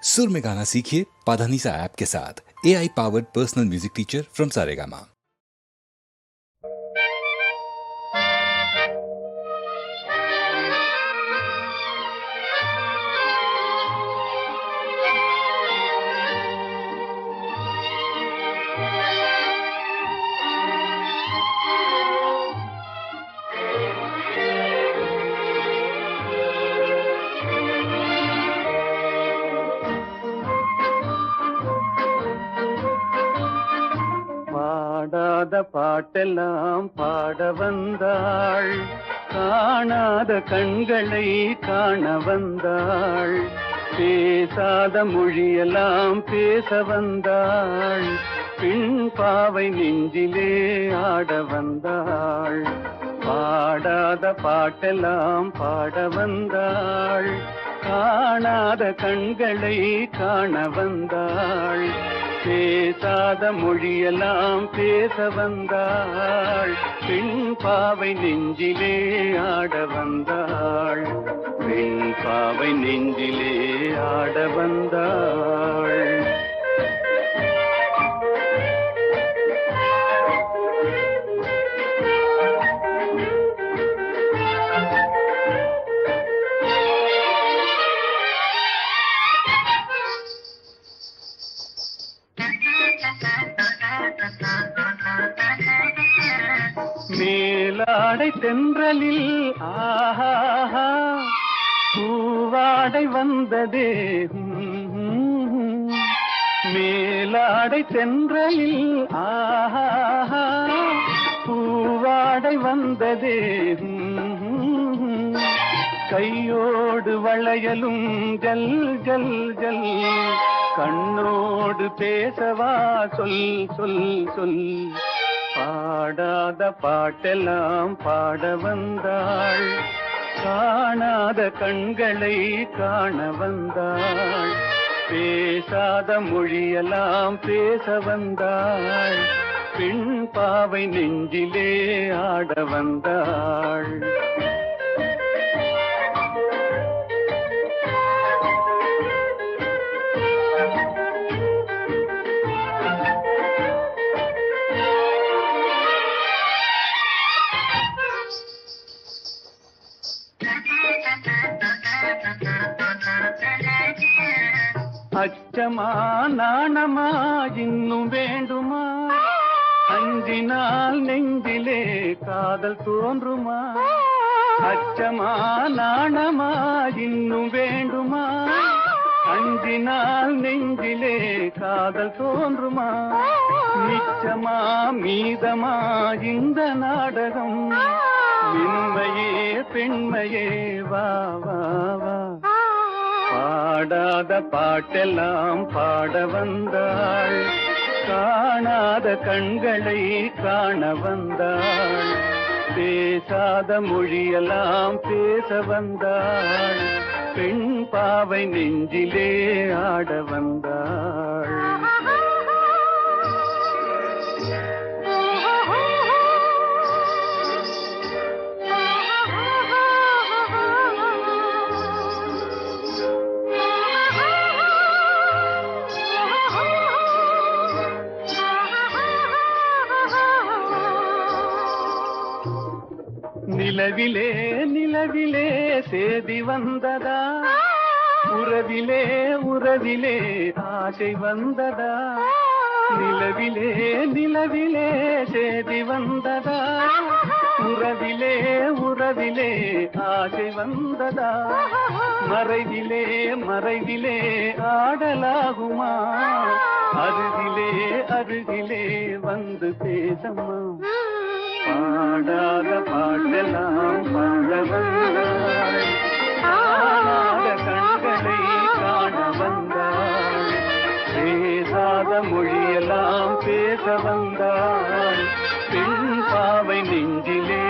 सुर में गाना सीखिए पाधानीसा ऐप के साथ। AI powered personal music teacher from Saregama. பாடாத பாட்டெல்லாம் பாட வந்தாள், காணாத கண்களை காண வந்தாள், பேசாத மொழியெல்லாம் பேச வந்தாள், பெண் பாவை நெஞ்சிலே ஆட வந்தாள். பாடாத பாட்டெல்லாம் பாட வந்தாள், காணாத கண்களை காண வந்தாள், பேசாத மொழியெல்லாம் பேச வந்தாள், பெண் பாவை நெஞ்சிலே ஆட வந்தாள், பெண் பாவை நெஞ்சிலே ஆட வந்தாள். மேலாடை தென்றலில் ஆஹா பூவாடை வந்ததே, மேலாடை தென்றலில் ஆஹா பூவாடை வந்ததே, கையோடு வளையலும் ஜல் ஜல் ஜல், கண்ணோடு பேசவா சொல் சொல் சொல். பாடாத பாட்டெல்லாம் பாட வந்தாள், காணாத கண்களை காண வந்தாள், பேசாத மொழியெல்லாம் பேச வந்தாள், பெண் பாவை நெஞ்சிலே ஆட வந்தாள். அச்சமா நாணமா இன்னும் வேண்டுமா, அஞ்சினால் நெஞ்சிலே காதல் தோன்றுமா, அச்சமா நாணமா இன்னும் வேண்டுமா, அஞ்சினால் நெஞ்சிலே காதல் தோன்றுமா, நிச்சமா மீதமா இந்த நாடகம், மென்மையே பெண்மையே வா வா வா. பாடாத பாட்டெல்லாம் பாட வந்தாள், காணாத கண்களை காண வந்தாள், பேசாத மொழியெல்லாம் பேச வந்தாள், பெண் பாவை நெஞ்சிலே ஆட வந்தாள். நிலவிலே நிலவிலே சேதி வந்ததா, உறவிலே உறவிலே ஆசை வந்ததா, நிலவிலே நிலவிலே சேதி வந்ததா, உறவிலே உறவிலே ஆசை வந்ததா, மறைவிலே மறைவிலே ஆடலாகுமா, அருகிலே அருகிலே வந்து பேசம்மா. பாடாத பாட்டெல்லாம் பாட வந்தாள், காணாத கண்களை காண வந்தாள், பேசாத மொழியெல்லாம் பேச வந்தாள், பெண் பாவை நெஞ்சிலே